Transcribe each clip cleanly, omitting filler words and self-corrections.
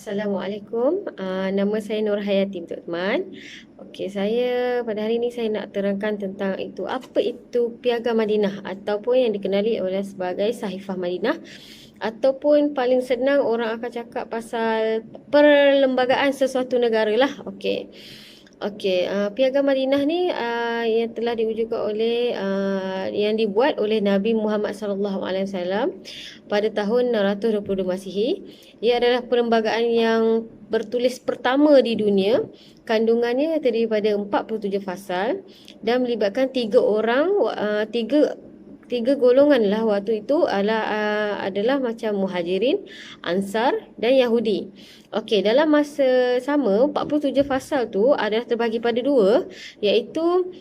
Assalamualaikum. Nama saya Nur Hayati Teman. Okey, saya pada hari ini saya nak terangkan tentang apa itu Piagam Madinah ataupun yang dikenali oleh sebagai Sahifah Madinah ataupun paling senang orang akan cakap pasal perlembagaan sesuatu negara lah. Okey. Piagam Madinah ni yang telah diwujudkan oleh yang dibuat oleh Nabi Muhammad sallallahu alaihi wasallam pada tahun 622 Masihi. Ia adalah perlembagaan yang bertulis pertama di dunia. Kandungannya terdiri pada 47 fasal dan melibatkan tiga golongan lah waktu itu adalah macam Muhajirin, Ansar dan Yahudi. Okey, dalam masa sama 47 fasal tu adalah terbagi pada dua, iaitu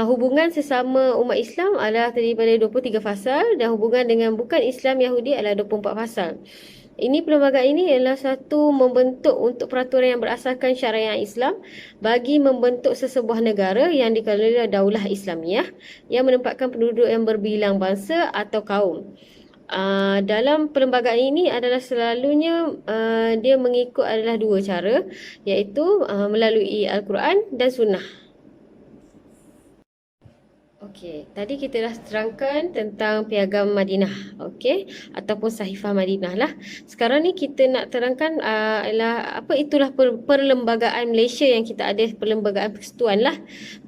hubungan sesama umat Islam adalah terdiri pada 23 fasal dan hubungan dengan bukan Islam Yahudi adalah 24 fasal. Ini perlembagaan ini adalah satu membentuk untuk peraturan yang berasaskan syariat Islam bagi membentuk sesebuah negara yang dikelola Daulah Islamiyah yang menempatkan penduduk yang berbilang bangsa atau kaum. Dalam perlembagaan ini adalah selalunya dia mengikut adalah dua cara, iaitu melalui Al-Quran dan Sunnah. Okey, tadi kita dah terangkan tentang Piagam Madinah, okey, ataupun Sahifah Madinah lah. Sekarang ni kita nak terangkan ialah apa itulah perlembagaan Malaysia yang kita ada, perlembagaan persekutuan lah.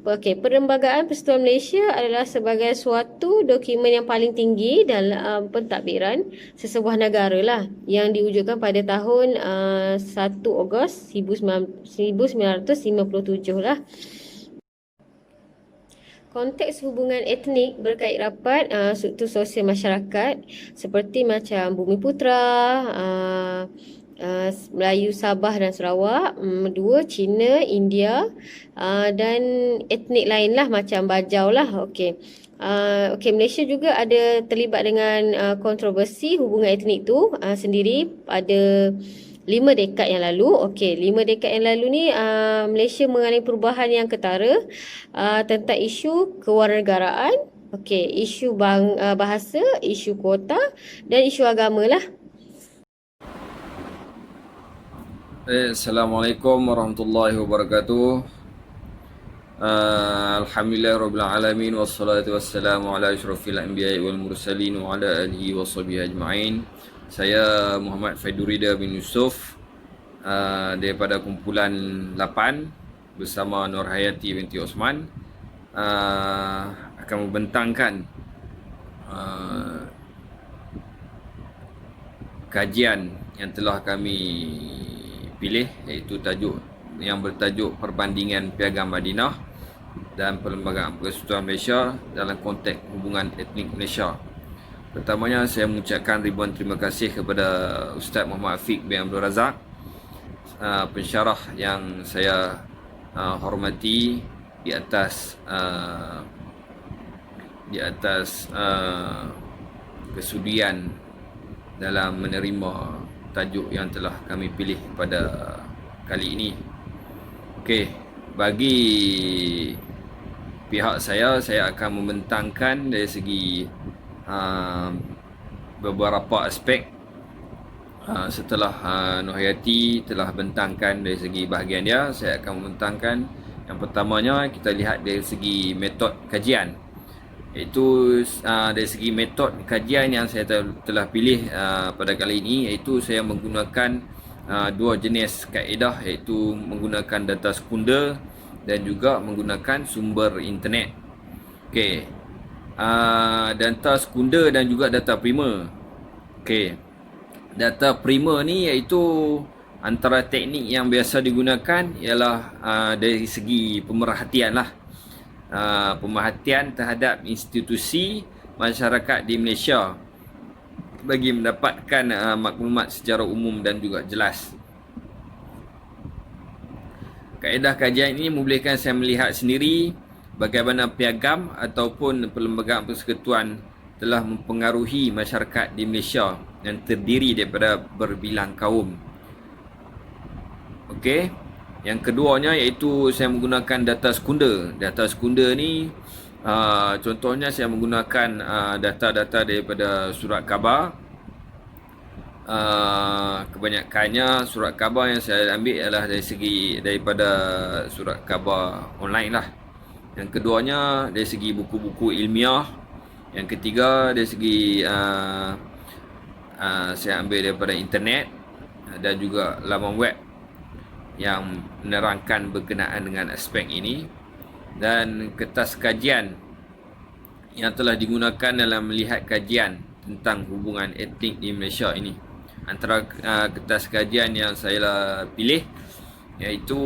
Okey, perlembagaan persekutuan Malaysia adalah sebagai suatu dokumen yang paling tinggi dalam pentadbiran sesebuah negara lah yang diwujudkan pada tahun 1 Ogos 1957 lah. Konteks hubungan etnik berkait rapat struktur sosial masyarakat seperti macam Bumiputera, Melayu Sabah dan Sarawak, dua Cina, India dan etnik lain lah macam Bajau lah. Okey. Malaysia juga ada terlibat dengan kontroversi hubungan etnik tu sendiri pada 5 dekad yang lalu. Okey, 5 dekad yang lalu ni Malaysia mengalami perubahan yang ketara tentang isu kewarganegaraan, isu bahasa, isu kuota dan isu agama lah. Assalamualaikum warahmatullahi wabarakatuh. Alhamdulillah alamin wassalatu wassalamu ala asyrafil anbiya'i wal mursalin wa ala alihi washabihi ajma'in. Saya Muhammad Faidurida bin Yusof daripada kumpulan 8 bersama Nur Hayati binti Osman akan membentangkan kajian yang telah kami pilih, iaitu tajuk yang bertajuk Perbandingan Piagam Madinah dan Perlembagaan Persekutuan Malaysia dalam konteks hubungan etnik Malaysia. Pertamanya saya mengucapkan ribuan terima kasih kepada Ustaz Muhammad Afiq bin Abdul Razak, pensyarah yang saya hormati di atas kesudian dalam menerima tajuk yang telah kami pilih pada kali ini. Okey, bagi pihak saya akan membentangkan dari segi beberapa aspek setelah Nur Hayati telah bentangkan dari segi bahagian dia. Saya akan membentangkan yang pertamanya, kita lihat dari segi metod kajian, iaitu dari segi metod kajian yang saya telah pilih pada kali ini, iaitu saya menggunakan dua jenis kaedah, iaitu menggunakan data sekunder dan juga menggunakan sumber internet. Okey, data sekunder dan juga data primer. Okey, data primer ni iaitu antara teknik yang biasa digunakan ialah dari segi pemerhatian lah, pemerhatian terhadap institusi masyarakat di Malaysia bagi mendapatkan maklumat secara umum dan juga jelas. Kaedah kajian ini membolehkan saya melihat sendiri bagaimana piagam ataupun perlembagaan persekutuan telah mempengaruhi masyarakat di Malaysia yang terdiri daripada berbilang kaum. Okey, yang keduanya iaitu saya menggunakan data sekunder. Data sekunder ni contohnya saya menggunakan data-data daripada surat khabar, kebanyakannya surat khabar yang saya ambil adalah daripada surat khabar online lah. Yang keduanya dari segi buku-buku ilmiah. Yang ketiga dari segi saya ambil daripada internet dan juga laman web yang menerangkan berkenaan dengan aspek ini, dan kertas kajian yang telah digunakan dalam melihat kajian tentang hubungan etnik di Malaysia ini. Antara kertas kajian yang saya pilih iaitu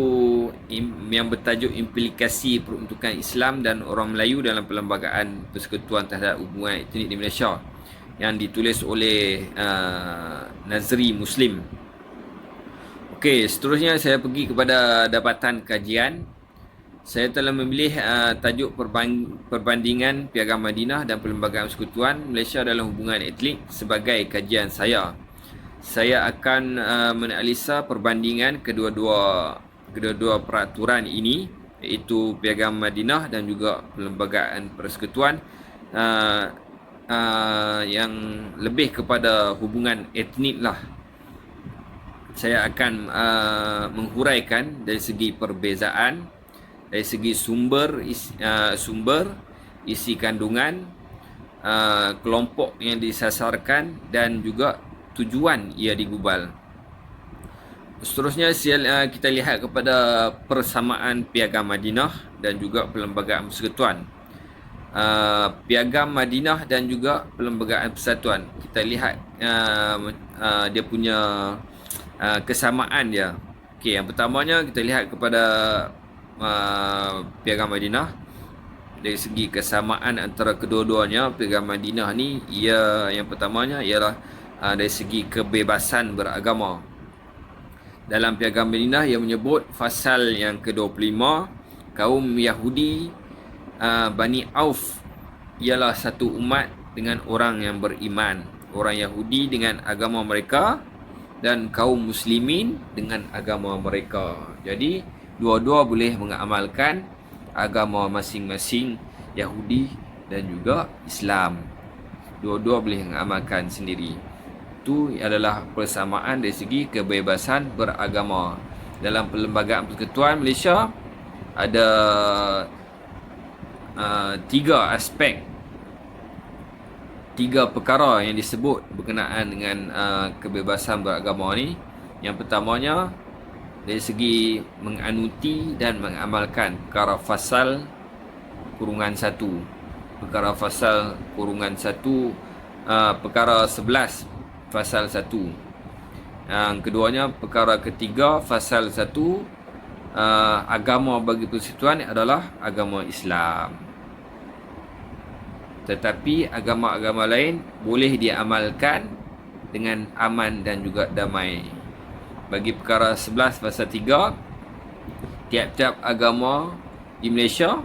yang bertajuk Implikasi Peruntukan Islam dan Orang Melayu dalam Perlembagaan Persekutuan Terhadap Hubungan Etnik di Malaysia, yang ditulis oleh Nazri Muslim. Okey, seterusnya saya pergi kepada dapatan kajian. Saya telah memilih tajuk Perbandingan Piagam Madinah dan Perlembagaan Persekutuan Malaysia dalam Hubungan Etnik sebagai kajian saya. Saya akan menganalisa perbandingan kedua-dua peraturan ini, iaitu Piagam Madinah dan juga Perlembagaan Persekutuan, yang lebih kepada hubungan etnik lah. Saya akan menghuraikan dari segi perbezaan, dari segi sumber, isi kandungan, kelompok yang disasarkan dan juga tujuan ia digubal. Seterusnya kita lihat kepada persamaan Piagam Madinah dan juga Perlembagaan Persekutuan. Piagam Madinah dan juga Perlembagaan Persatuan, kita lihat dia punya kesamaan dia. Okey, yang pertamanya kita lihat kepada Piagam Madinah. Dari segi kesamaan antara kedua-duanya, Piagam Madinah ni yang pertamanya ialah dari segi kebebasan beragama. Dalam Piagam Madinah ia menyebut fasal yang ke-25, kaum Yahudi Bani Auf ialah satu umat dengan orang yang beriman. Orang Yahudi dengan agama mereka dan kaum muslimin dengan agama mereka. Jadi dua-dua boleh mengamalkan agama masing-masing, Yahudi dan juga Islam. Dua-dua boleh mengamalkan sendiri. Itu adalah persamaan dari segi kebebasan beragama. Dalam Perlembagaan Persekutuan Malaysia ada 3 aspek, 3 perkara yang disebut berkenaan dengan kebebasan beragama ni. Yang pertamanya dari segi menganuti dan mengamalkan perkara fasal kurungan 1. Perkara fasal kurungan 1, perkara 11 fasal 1. Yang keduanya perkara ketiga fasal 1, agama bagi persekutuan adalah agama Islam. Tetapi agama-agama lain boleh diamalkan dengan aman dan juga damai. Bagi perkara 11 pasal 3, tiap-tiap agama di Malaysia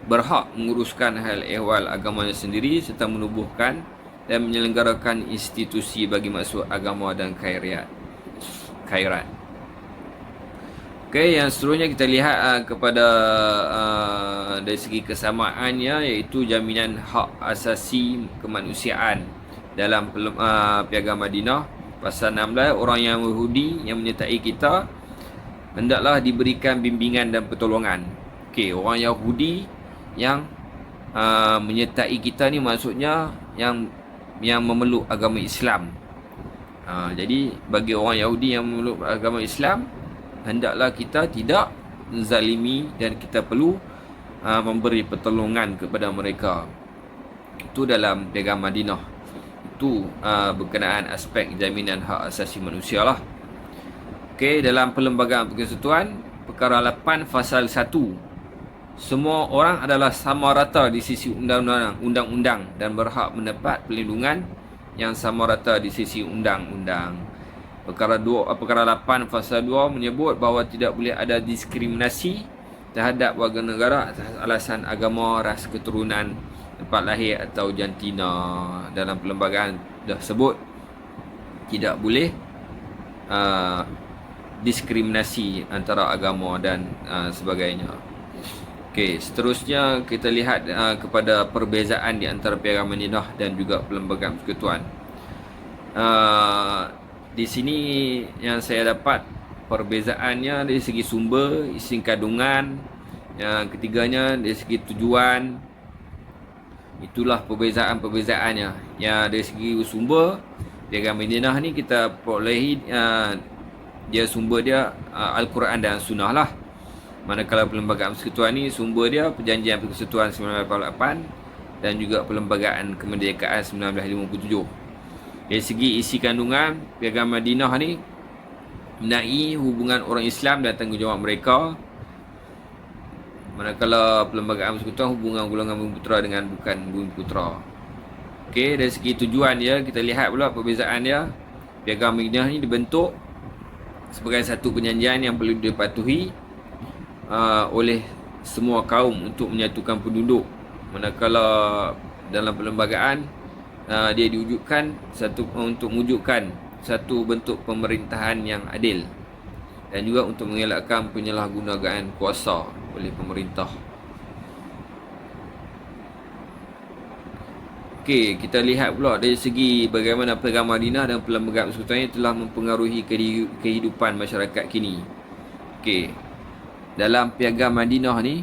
berhak menguruskan hal ehwal agamanya sendiri serta menubuhkan dan menyelenggarakan institusi bagi maksud agama dan khairat. Okey, yang seterusnya kita lihat kepada dari segi kesamaannya, iaitu jaminan hak asasi kemanusiaan. Dalam Piagam Madinah pasal 16, orang yang Yahudi yang menyertai kita hendaklah diberikan bimbingan dan pertolongan. Okey, orang Yahudi yang menyertai kita ni maksudnya yang memeluk agama Islam. Jadi bagi orang Yahudi yang memeluk agama Islam, hendaklah kita tidak menzalimi dan kita perlu memberi pertolongan kepada mereka. Itu dalam Piagam Madinah. Itu berkenaan aspek jaminan hak asasi manusia lah. Okey, dalam Perlembagaan Persekutuan, perkara 8 fasal 1, semua orang adalah sama rata di sisi undang-undang dan berhak mendapat perlindungan yang sama rata di sisi undang-undang. Perkara 8 fasal 2 menyebut bahawa tidak boleh ada diskriminasi terhadap warga negara atas alasan agama, ras, keturunan, tempat lahir atau jantina. Dalam perlembagaan dah sebut tidak boleh diskriminasi antara agama dan sebagainya. Okey, seterusnya kita lihat kepada perbezaan di antara Piagam Madinah dan juga Perlembagaan Persekutuan. di sini yang saya dapat perbezaannya dari segi sumber, isi kandungan, yang ketiganya dari segi tujuan. Itulah perbezaan-perbezaannya. Yang dari segi sumber, Piagam Madinah ni kita perolehi dia sumber dia Al-Quran dan Sunnah lah. Manakala Perlembagaan Persekutuan ni sumber dia Perjanjian Persekutuan 1948 dan juga Perlembagaan Kemerdekaan 1957. Dari segi isi kandungan, Piagam Madinah ni mengenai hubungan orang Islam dan tanggungjawab mereka. Manakala Perlembagaan Persekutuan hubungan golongan bumi putera dengan bukan bumi putera. Okey, dari segi tujuan dia, kita lihat pula perbezaan dia. Piagam Madinah ni dibentuk sebagai satu perjanjian yang perlu dipatuhi oleh semua kaum untuk menyatukan penduduk. Manakala dalam perlembagaan dia diwujudkan untuk mewujudkan satu bentuk pemerintahan yang adil dan juga untuk mengelakkan penyalahgunaan kuasa oleh pemerintah. Okey, kita lihat pula dari segi bagaimana Piagam Madinah dan Perlembagaan Persekutuan ini telah mempengaruhi kehidupan masyarakat kini. Okey, dalam Piagam Madinah ni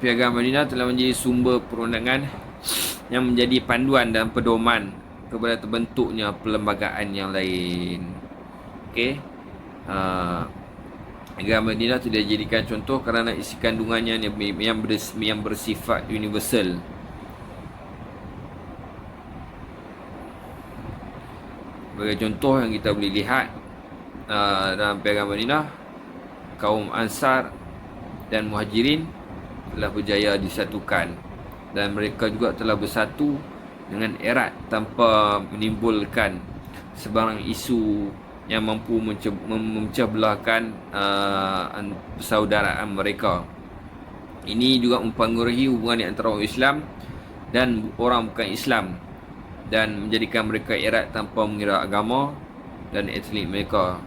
Piagam Madinah telah menjadi sumber perundangan yang menjadi panduan dan pedoman kepada terbentuknya perlembagaan yang lain. Okey, Piagam Madinah tidak dijadikan contoh kerana isi kandungannya yang bersifat universal. Sebagai contoh yang kita boleh lihat dalam Piagam Madinah, kaum Ansar dan Muhajirin telah berjaya disatukan dan mereka juga telah bersatu dengan erat tanpa menimbulkan sebarang isu yang mampu memecah belahkan persaudaraan mereka. Ini juga mempengaruhi hubungan di antara orang Islam dan orang bukan Islam dan menjadikan mereka erat tanpa mengira agama dan etnik mereka.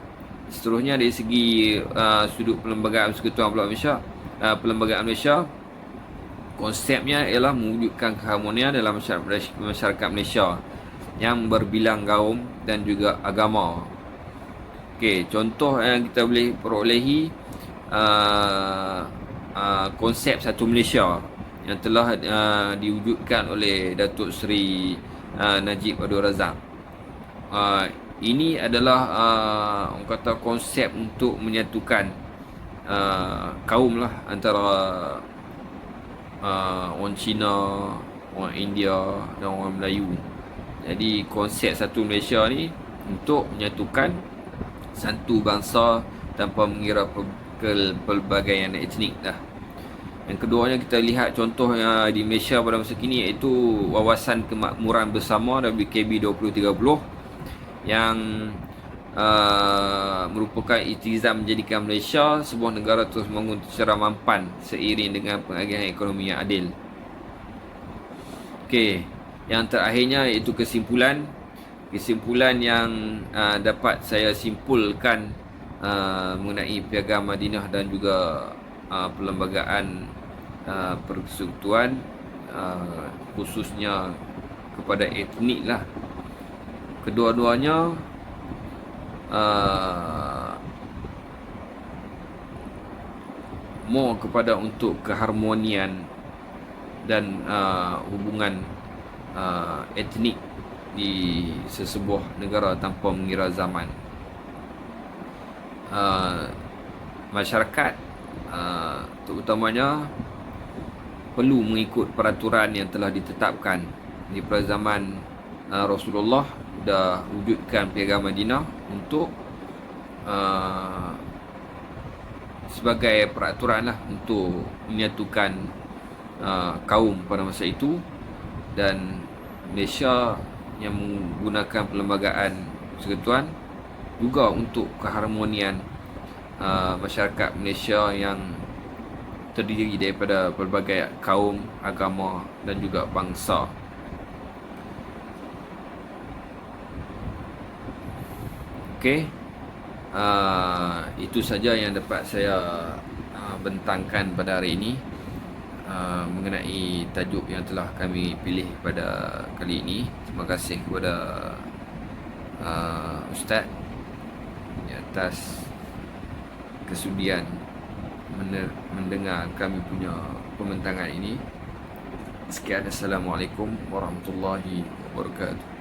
Seterusnya dari segi sudut Perlembagaan Persekutuan Perlembagaan Malaysia, konsepnya ialah mewujudkan keharmonian dalam masyarakat Malaysia yang berbilang kaum dan juga agama. Okey, contoh yang kita boleh perolehi konsep Satu Malaysia yang telah diwujudkan oleh Datuk Seri Najib Abdul Razak. Ini adalah orang kata konsep untuk menyatukan kaum lah antara orang Cina, orang India dan orang Melayu. Jadi konsep Satu Malaysia ni untuk menyatukan satu bangsa tanpa mengira pelbagaian etnik lah. Yang keduanya kita lihat contoh di Malaysia pada masa kini, iaitu Wawasan Kemakmuran Bersama WKB 2030 yang merupakan iktizam menjadikan Malaysia sebuah negara terus membangun secara mampan seiring dengan pengagihan ekonomi yang adil. Okey, yang terakhirnya iaitu kesimpulan yang dapat saya simpulkan mengenai Piagam Madinah dan juga Perlembagaan Persekutuan, khususnya kepada etnik lah. Kedua-duanya more kepada untuk keharmonian dan hubungan etnik di sesebuah negara tanpa mengira zaman. Masyarakat terutamanya perlu mengikut peraturan yang telah ditetapkan di pada zaman Rasulullah. Dah wujudkan Piagam Madinah untuk sebagai peraturan lah untuk menyatukan kaum pada masa itu, dan Malaysia yang menggunakan Perlembagaan Persekutuan juga untuk keharmonian masyarakat Malaysia yang terdiri daripada pelbagai kaum, agama dan juga bangsa. Okey, itu saja yang dapat saya bentangkan pada hari ini. mengenai tajuk yang telah kami pilih pada kali ini. Terima kasih kepada Ustaz di atas kesudian mendengar kami punya pembentangan ini. Sekian, Assalamualaikum warahmatullahi wabarakatuh.